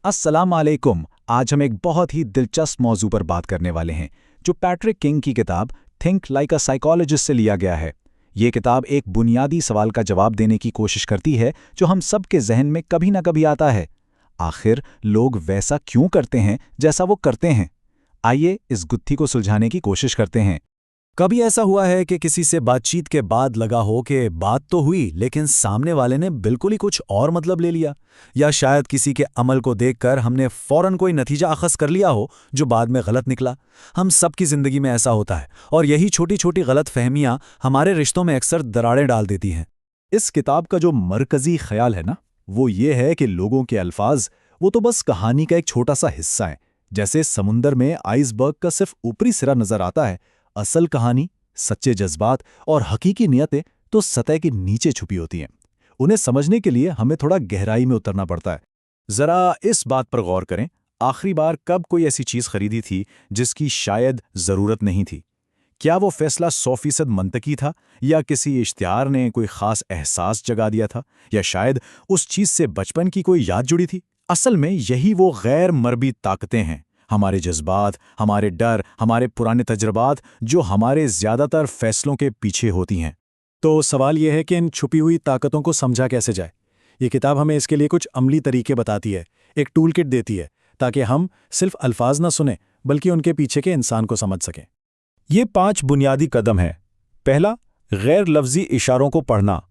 अस्सलाम वालेकुम। आज हम एक बहुत ही दिलचस्प मौजू पर बात करने वाले हैं जो पैट्रिक किंग की किताब थिंक लाइक अ साइकोलॉजिस्ट से लिया गया है। ये किताब एक बुनियादी सवाल का जवाब देने की कोशिश करती है जो हम सब के जहन में कभी ना कभी आता है। आखिर लोग वैसा क्यों करते हैं जैसा वो करते हैं? आइए इस गुत्थी को सुलझाने की कोशिश करते हैं। कभी ऐसा हुआ है कि किसी से बातचीत के बाद लगा हो कि बात तो हुई लेकिन सामने वाले ने बिल्कुल ही कुछ और मतलब ले लिया, या शायद किसी के अमल को देखकर हमने फौरन कोई नतीजा अखज़ कर लिया हो जो बाद में गलत निकला। हम सब की ज़िंदगी में ऐसा होता है और यही छोटी छोटी गलत फहमियाँ हमारे रिश्तों में अक्सर दरारें डाल देती हैं। इस किताब का जो मरकज़ी ख्याल है ना, वो ये है कि लोगों के अल्फाज वो तो बस कहानी का एक छोटा सा हिस्सा है। जैसे समुंदर में आइसबर्ग का सिर्फ ऊपरी सिरा नजर आता है, असल कहानी, सच्चे जज्बात और हकीकी नियतें तो सतह के नीचे छुपी होती हैं। उन्हें समझने के लिए हमें थोड़ा गहराई में उतरना पड़ता है। जरा इस बात पर गौर करें, आखिरी बार कब कोई ऐसी चीज खरीदी थी जिसकी शायद जरूरत नहीं थी? क्या वो फैसला 100% मंतकी था, या किसी इश्तिहार ने कोई खास एहसास जगा दिया था, या शायद उस चीज से बचपन की कोई याद जुड़ी थी? असल में यही वो गैर मरबी ताकतें हैं, हमारे जज्बात, हमारे डर, हमारे पुराने तजुर्बात, जो हमारे ज़्यादातर फैसलों के पीछे होती हैं। तो सवाल यह है कि इन छुपी हुई ताकतों को समझा कैसे जाए। ये किताब हमें इसके लिए कुछ अमली तरीके बताती है, एक टूल किट देती है, ताकि हम सिर्फ अल्फाज न सुने बल्कि उनके पीछे के इंसान को समझ सकें। ये 5 बुनियादी कदम हैं। पहला, गैर लफ्जी इशारों को पढ़ना,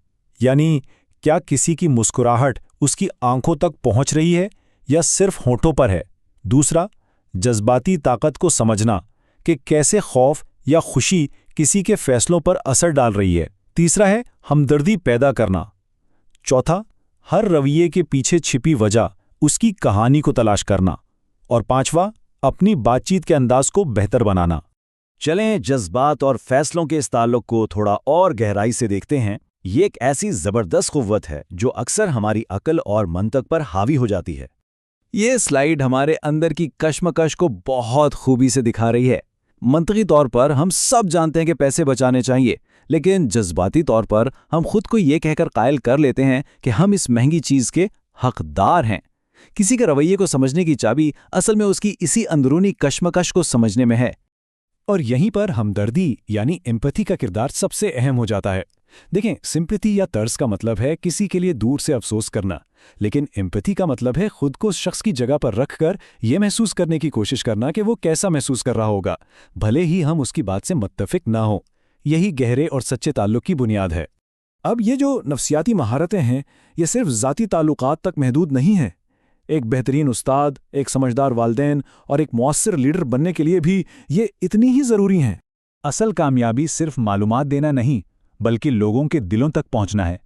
यानी क्या किसी की मुस्कुराहट उसकी आंखों तक पहुंच रही है या सिर्फ होठों पर है। दूसरा, जज्बाती ताकत को समझना कि कैसे खौफ या खुशी किसी के फैसलों पर असर डाल रही है। तीसरा है हमदर्दी पैदा करना। चौथा, हर रवैये के पीछे छिपी वजह, उसकी कहानी को तलाश करना। और पांचवा, अपनी बातचीत के अंदाज को बेहतर बनाना। चलें जज्बात और फैसलों के इस ताल्लुक को थोड़ा और गहराई से देखते हैं। ये एक ऐसी ज़बरदस्त क़ुव्वत है जो अक्सर हमारी अक्ल और मंतक पर हावी हो जाती है। ये स्लाइड हमारे अंदर की कश्मकश को बहुत खूबी से दिखा रही है। मंतकी तौर पर हम सब जानते हैं कि पैसे बचाने चाहिए, लेकिन जज्बाती तौर पर हम खुद को ये कहकर कायल कर लेते हैं कि हम इस महंगी चीज़ के हकदार हैं। किसी के रवैये को समझने की चाबी असल में उसकी इसी अंदरूनी कश्मकश को समझने में है। और यहीं पर हमदर्दी यानी एम्पैथी का किरदार सबसे अहम हो जाता है। देखें, सिंपैथी या तर्स का मतलब है किसी के लिए दूर से अफसोस करना, लेकिन एम्पैथी का मतलब है खुद को उस शख्स की जगह पर रखकर यह महसूस करने की कोशिश करना कि वो कैसा महसूस कर रहा होगा, भले ही हम उसकी बात से मुत्तफिक ना हो। यही गहरे और सच्चे ताल्लुक की बुनियाद है। अब ये जो नफ्सियाती महारतें हैं, ये सिर्फ ज़ाती ताल्लुकात तक महदूद नहीं है। एक बेहतरीन उस्ताद, एक समझदार वालिदैन और एक मुअस्सिर लीडर बनने के लिए भी ये इतनी ही ज़रूरी हैं। असल कामयाबी सिर्फ मालूमात देना नहीं, बल्कि लोगों के दिलों तक पहुंचना है।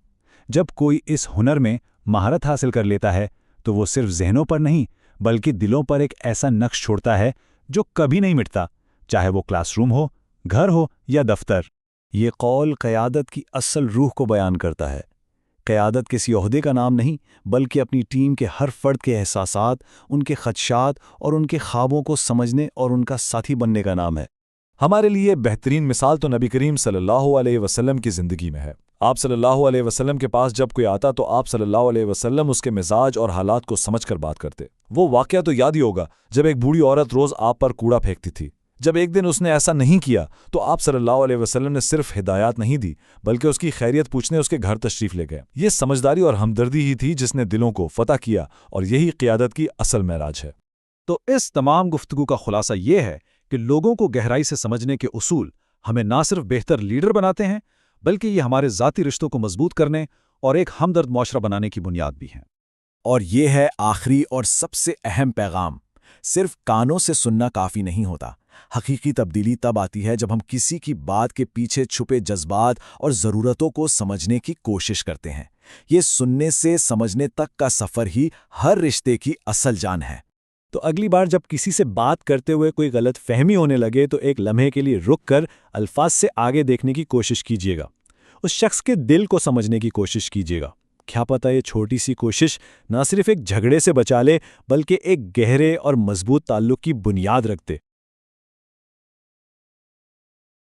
जब कोई इस हुनर में महारत हासिल कर लेता है तो वो सिर्फ ज़हनों पर नहीं बल्कि दिलों पर एक ऐसा नक्श छोड़ता है जो कभी नहीं मिटता, चाहे वो क्लासरूम हो, घर हो या दफ्तर। ये कौल क़यादत की असल रूह को बयान करता है। क़यादत किसी ओहदे का नाम नहीं, बल्कि अपनी टीम के हर फर्द के एहसासात, उनके ख़दशात और उनके ख्वाबों को समझने और उनका साथी बनने का नाम है। हमारे लिए बेहतरीन मिसाल तो नबी करीम सल्लल्लाहु अलैहि वसल्लम की ज़िंदगी में है। आप सल्लल्लाहु अलैहि वसल्लम के पास जब कोई आता तो आप सल्लल्लाहु अलैहि वसल्लम उसके मिजाज और हालात को समझकर बात करते। वो वाक़या तो याद ही होगा जब एक बूढ़ी औरत रोज़ आप पर कूड़ा फेंकती थी। जब एक दिन उसने ऐसा नहीं किया तो आप सल्लल्लाहु अलैहि वसल्लम ने सिर्फ हिदायत नहीं दी बल्कि उसकी खैरियत पूछने उसके घर तशरीफ़ ले गए। ये समझदारी और हमदर्दी ही थी जिसने दिलों को फतह किया, और यही क़यादत की असल महराज है। तो इस तमाम गुफ्तगू का खुलासा ये है कि लोगों को गहराई से समझने के उसूल हमें ना सिर्फ बेहतर लीडर बनाते हैं, बल्कि ये हमारे ज़ाती रिश्तों को मजबूत करने और एक हमदर्द मुआशरा बनाने की बुनियाद भी हैं। और ये है आखिरी और सबसे अहम पैगाम, सिर्फ कानों से सुनना काफ़ी नहीं होता। हकीकी तब्दीली तब आती है जब हम किसी की बात के पीछे छुपे जज्बात और ज़रूरतों को समझने की कोशिश करते हैं। ये सुनने से समझने तक का सफ़र ही हर रिश्ते की असल जान है। तो अगली बार जब किसी से बात करते हुए कोई गलत फहमी होने लगे तो एक लम्हे के लिए रुक कर अल्फाज से आगे देखने की कोशिश कीजिएगा, उस शख्स के दिल को समझने की कोशिश कीजिएगा। क्या पता ये छोटी सी कोशिश ना सिर्फ एक झगड़े से बचा ले बल्कि एक गहरे और मजबूत ताल्लुक की बुनियाद रख दे।